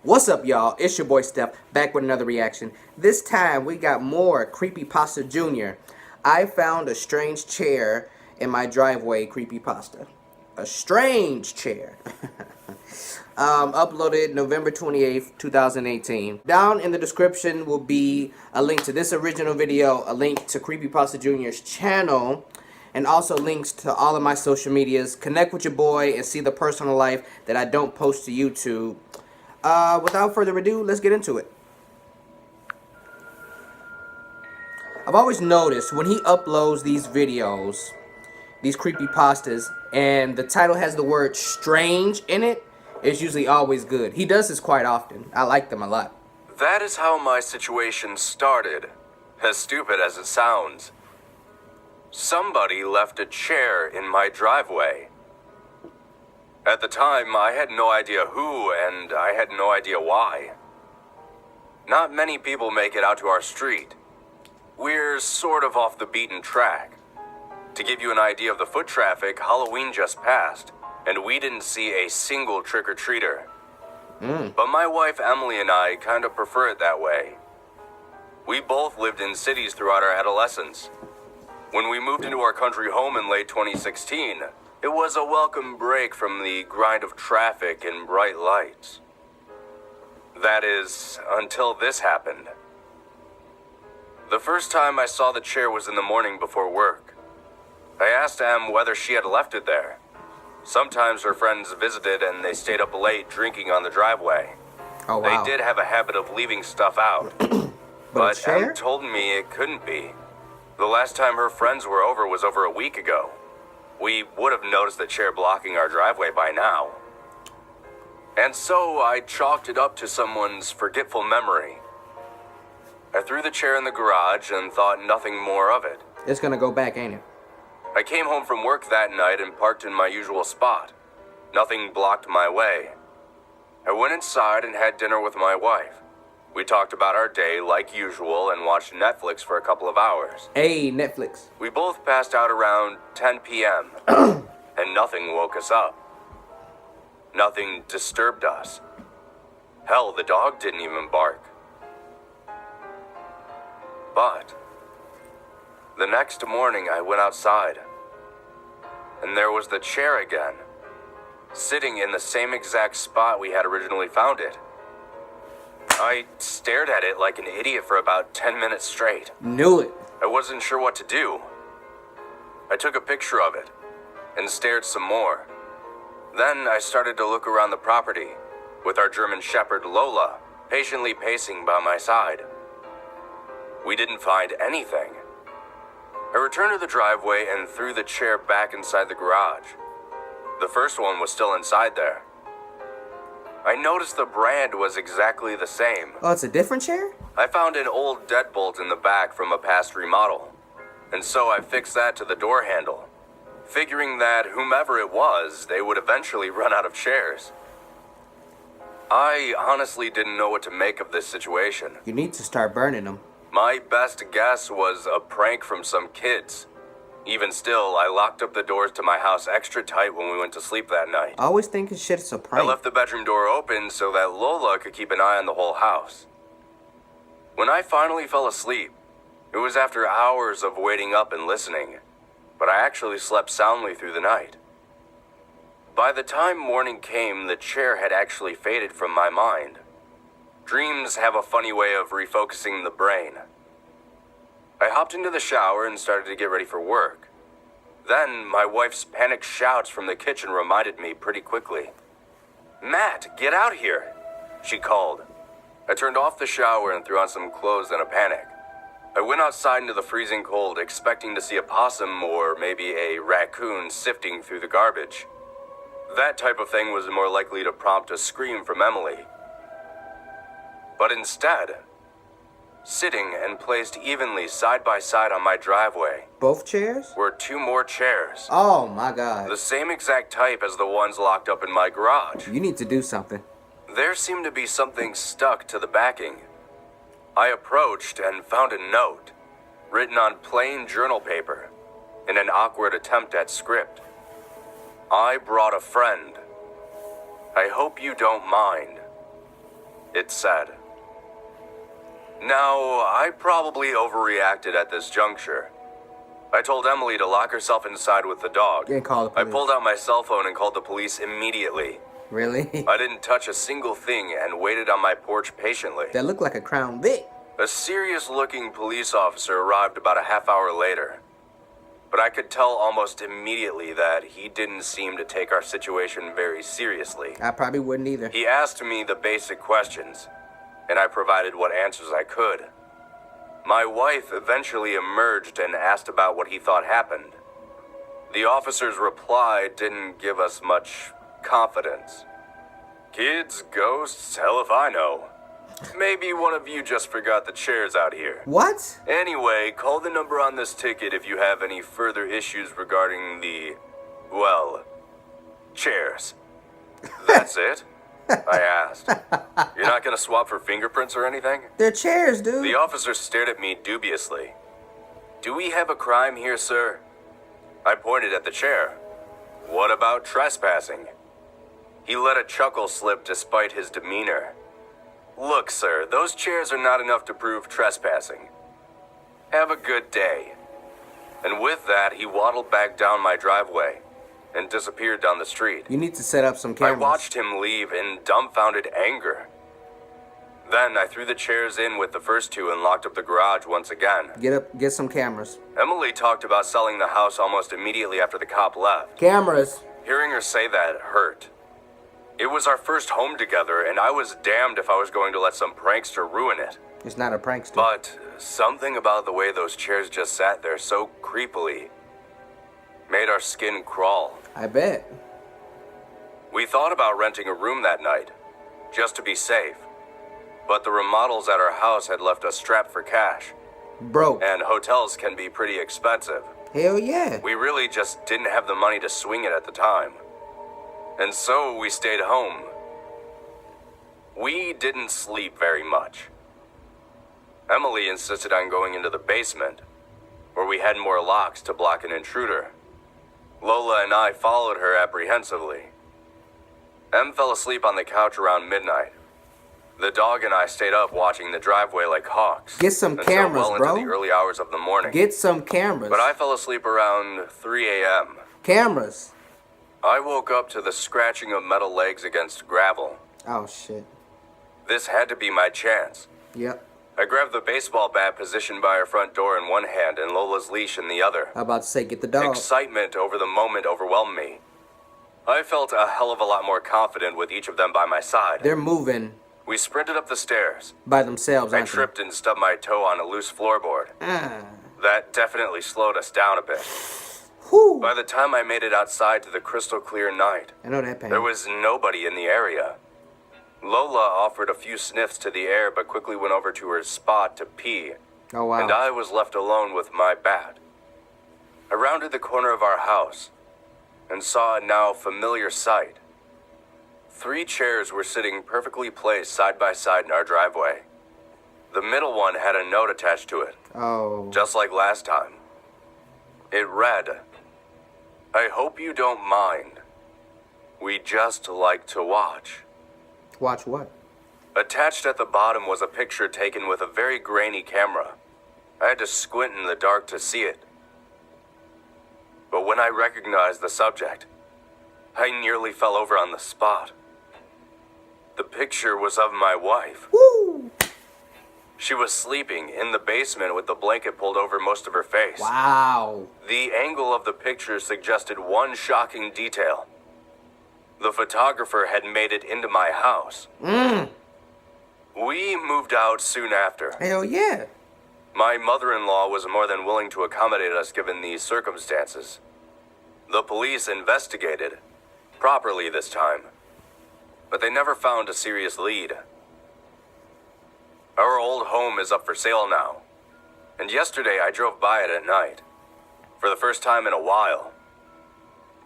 What's up, y'all? It's your boy Steph, back with another reaction. This time, we got more CreepyPasta Jr. I found a strange chair in my driveway, CreepyPasta. A strange chair. Uploaded November 28th, 2018. Down in the description will be a link to this original video, a link to CreepyPasta Jr.'s channel, and also links to all of my social medias. Connect with your boy and see the personal life that I don't post to YouTube. Without further ado, let's get into it. I've always noticed when he uploads these videos, these creepypastas, and the title has the word strange in it, it's usually always good. He does this quite often. I like them a lot. That is how my situation started, as stupid as it sounds. Somebody left a chair in my driveway. At the time, I had no idea who, and I had no idea why. Not many people make it out to our street. We're sort of off the beaten track. To give you an idea of the foot traffic, Halloween just passed, and we didn't see a single trick-or-treater. But my wife Emily and I kind of prefer it that way. We both lived in cities throughout our adolescence. When we moved into our country home in late 2016, it was a welcome break from the grind of traffic and bright lights. That is, until this happened. The first time I saw the chair was in the morning before work. I asked Em whether she had left it there. Sometimes her friends visited and they stayed up late drinking on the driveway. Oh, wow. They did have a habit of leaving stuff out. But Em told me it couldn't be. The last time her friends were over was over a week ago. We would have noticed the chair blocking our driveway by now. And so I chalked it up to someone's forgetful memory. I threw the chair in the garage and thought nothing more of it. It's gonna go back, ain't it? I came home from work that night and parked in my usual spot. Nothing blocked my way. I went inside and had dinner with my wife. We talked about our day like usual and watched Netflix for a couple of hours. Hey, Netflix. We both passed out around 10 p.m. and nothing woke us up. Nothing disturbed us. Hell, the dog didn't even bark. But the next morning I went outside, and there was the chair again, sitting in the same exact spot we had originally found it. I stared at it like an idiot for about 10 minutes straight. Knew it. I wasn't sure what to do. I took a picture of it and stared some more. Then I started to look around the property with our German Shepherd Lola patiently pacing by my side. We didn't find anything. I returned to the driveway and threw the chair back inside the garage. The first one was still inside there. I noticed the brand was exactly the same. Oh, it's a different chair? I found an old deadbolt in the back from a past remodel, and so I fixed that to the door handle, figuring that whomever it was, they would eventually run out of chairs. I honestly didn't know what to make of this situation. You need to start burning them. My best guess was a prank from some kids. Even still, I locked up the doors to my house extra tight when we went to sleep that night. I always thinking shit's a prank. I left the bedroom door open so that Lola could keep an eye on the whole house. When I finally fell asleep, it was after hours of waiting up and listening, but I actually slept soundly through the night. By the time morning came, the chair had actually faded from my mind. Dreams have a funny way of refocusing the brain. I hopped into the shower and started to get ready for work. Then, my wife's panicked shouts from the kitchen reminded me pretty quickly. "Matt, get out here," she called. I turned off the shower and threw on some clothes in a panic. I went outside into the freezing cold, expecting to see a possum or maybe a raccoon sifting through the garbage. That type of thing was more likely to prompt a scream from Emily. But instead, sitting and placed evenly side by side on my driveway, both chairs, were two more chairs. Oh my god. The same exact type as the ones locked up in my garage. You need to do something. There seemed to be something stuck to the backing. I approached and found a note, written on plain journal paper, in an awkward attempt at script. I brought a friend. I hope you don't mind. It said. Now, I probably overreacted at this juncture. I told Emily to lock herself inside with the dog. And call the I police. pulled out my cell phone and called the police immediately. Really? I didn't touch a single thing and waited on my porch patiently. That looked like a Crown Vic. A serious-looking police officer arrived about a half hour later. But I could tell almost immediately that he didn't seem to take our situation very seriously. I probably wouldn't either. He asked me the basic questions, and I provided what answers I could. My wife eventually emerged and asked about what he thought happened. The officer's reply didn't give us much confidence. Kids, ghosts, hell if I know. Maybe one of you just forgot the chairs out here. What? Anyway, call the number on this ticket if you have any further issues regarding the, well, chairs. That's it? I asked. You're not gonna swap for fingerprints or anything? They're chairs, dude. The officer stared at me dubiously. Do we have a crime here, sir? I pointed at the chair. What about trespassing? He let a chuckle slip despite his demeanor. Look, sir, those chairs are not enough to prove trespassing. Have a good day. And with that, he waddled back down my driveway and disappeared down the street. You need to set up some I cameras. watched him leave in dumbfounded anger. Then I threw the chairs in with the first two and locked up the garage once again. Get some cameras. Emily talked about selling the house almost immediately after the cop left. Cameras. Hearing her say that hurt. It was our first home together, and I was damned if I was going to let some prankster ruin it. It's not a prankster. But something about the way those chairs just sat there so creepily made our skin crawl. I bet. We thought about renting a room that night, just to be safe. But the remodels at our house had left us strapped for cash, Broke. and hotels can be pretty expensive. Hell yeah. We really just didn't have the money to swing it at the time. And so we stayed home. We didn't sleep very much. Emily insisted on going into the basement, where we had more locks to block an intruder. Lola and I followed her apprehensively. Em fell asleep on the couch around midnight. The dog and I stayed up watching the driveway like hawks. Get some until cameras, well bro. into the early hours of the morning. Get some cameras. But I fell asleep around 3 a.m. Cameras. I woke up to the scratching of metal legs against gravel. Oh, shit. This had to be my chance. Yep. I grabbed the baseball bat positioned by our front door in one hand and Lola's leash in the other. I'm about to say, get the dog. Excitement over the moment overwhelmed me. I felt a hell of a lot more confident with each of them by my side. They're moving We sprinted up the stairs. by themselves, I aren't they? tripped and stubbed my toe on a loose floorboard. Ah. That definitely slowed us down a bit. Whew. By the time I made it outside to the crystal clear night, I know that pain. there was nobody in the area. Lola offered a few sniffs to the air but quickly went over to her spot to pee, Oh, wow. and I was left alone with my bat. I rounded the corner of our house and saw a now familiar sight. 3 chairs were sitting perfectly placed side by side in our driveway. The middle one had a note attached to it, Oh. just like last time. It read, "I hope you don't mind. We just like to watch." Watch what? Attached at the bottom was a picture taken with a very grainy camera. I had to squint in the dark to see it. But when I recognized the subject, I nearly fell over on the spot. The picture was of my wife. Woo! She was sleeping in the basement with the blanket pulled over most of her face. Wow. The angle of the picture suggested one shocking detail. The photographer had made it into my house. We moved out soon after. Hell yeah. My mother-in-law was more than willing to accommodate us given these circumstances. The police investigated, properly this time, but they never found a serious lead. Our old home is up for sale now, and yesterday I drove by it at night, for the first time in a while.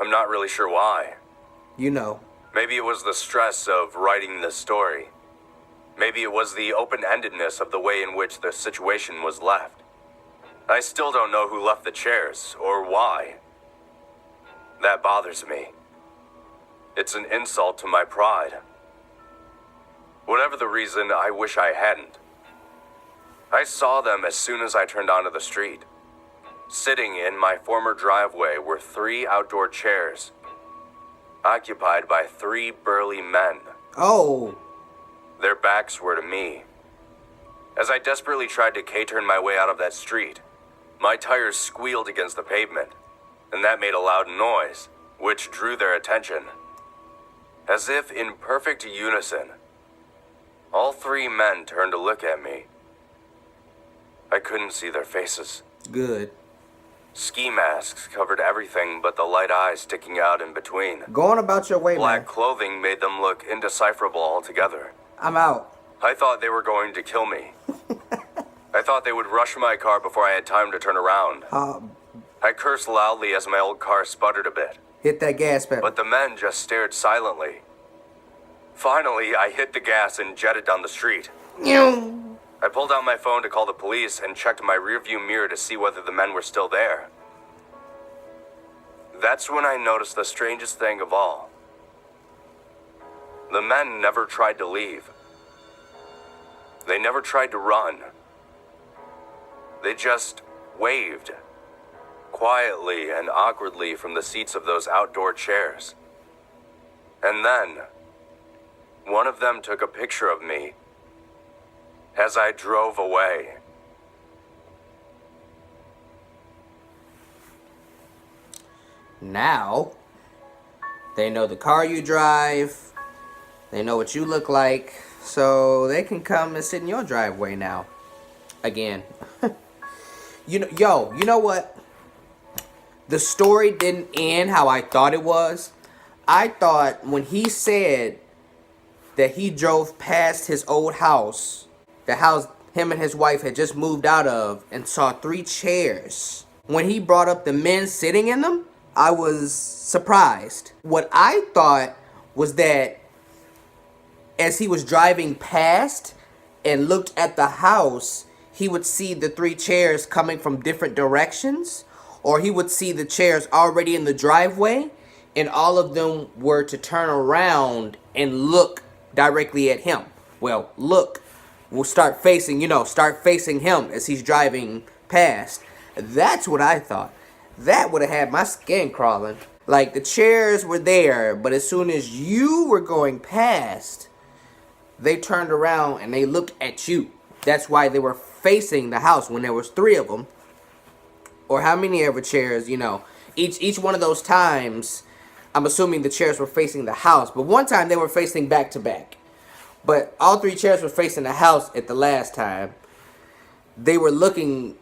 I'm not really sure why. You know. Maybe it was the stress of writing this story. Maybe it was the open-endedness of the way in which the situation was left. I still don't know who left the chairs, or why. That bothers me. It's an insult to my pride. Whatever the reason, I wish I hadn't. I saw them as soon as I turned onto the street. Sitting in my former driveway were 3 outdoor chairs, occupied by 3 burly men. Oh. Their backs were to me. As I desperately tried to K-turn my way out of that street, my tires squealed against the pavement, and that made a loud noise, which drew their attention. As if in perfect unison, all 3 men turned to look at me. I couldn't see their faces. Good. Ski masks covered everything but the light eyes sticking out in between. Go on about your way, Black man. clothing made them look indecipherable altogether. I'm out. I thought they were going to kill me. I thought they would rush my car before I had time to turn around. I cursed loudly as my old car sputtered a bit. Hit that gas pedal. But the men just stared silently. Finally, I hit the gas and jetted down the street. I pulled out my phone to call the police and checked my rearview mirror to see whether the men were still there. That's when I noticed the strangest thing of all. The men never tried to leave. They never tried to run. They just waved, quietly and awkwardly from the seats of those outdoor chairs. And then, one of them took a picture of me as I drove away. Now, they know the car you drive, they know what you look like, so they can come and sit in your driveway now. Again. You know what? The story didn't end how I thought it was. I thought when he said that he drove past his old house, the house him and his wife had just moved out of, and saw 3 chairs. When he brought up the men sitting in them, I was surprised. What I thought was that as he was driving past and looked at the house, he would see the 3 chairs coming from different directions, or he would see the chairs already in the driveway, and all of them were to turn around and look directly at him. Well, we'll start facing him as he's driving past. That's what I thought. That would have had my skin crawling. Like, the chairs were there, but as soon as you were going past, they turned around and they looked at you. That's why they were facing the house when there was 3 of them. Or how many ever chairs, Each one of those times, I'm assuming the chairs were facing the house. But one time they were facing back to back. But all 3 chairs were facing the house at the last time. They were looking,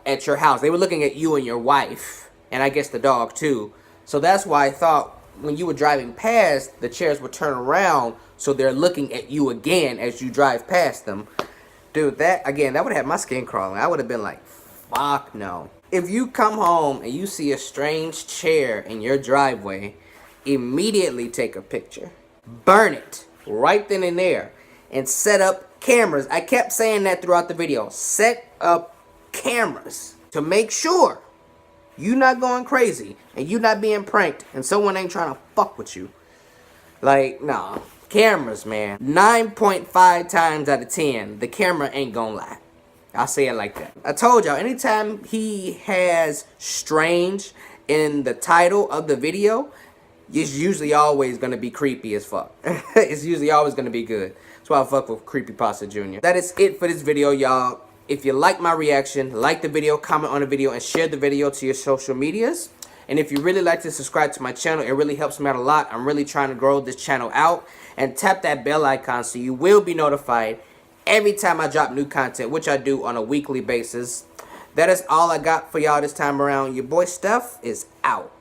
at your house. They were looking at you and your wife. And I guess the dog too. So that's why I thought when you were driving past, the chairs would turn around. So they're looking at you again as you drive past them. Dude, that would have had my skin crawling. I would have been like, fuck no. If you come home and you see a strange chair in your driveway, immediately take a picture. Burn it right then and there. And set up cameras. I kept saying that throughout the video. Set up cameras to make sure you not going crazy and you not being pranked and someone ain't trying to fuck with you. Like, nah. Cameras, man. 9.5 times out of 10, the camera ain't gonna lie. I'll say it like that. I told y'all, anytime he has strange in the title of the video, it's usually always gonna be creepy as fuck. It's usually always gonna be good. That's why I fuck with CreepyPasta Jr. That is it for this video, y'all. If you like my reaction, like the video, comment on the video, and share the video to your social medias. And if you really like to subscribe to my channel, it really helps me out a lot. I'm really trying to grow this channel out. And tap that bell icon so you will be notified every time I drop new content, which I do on a weekly basis. That is all I got for y'all this time around. Your boy Steph is out.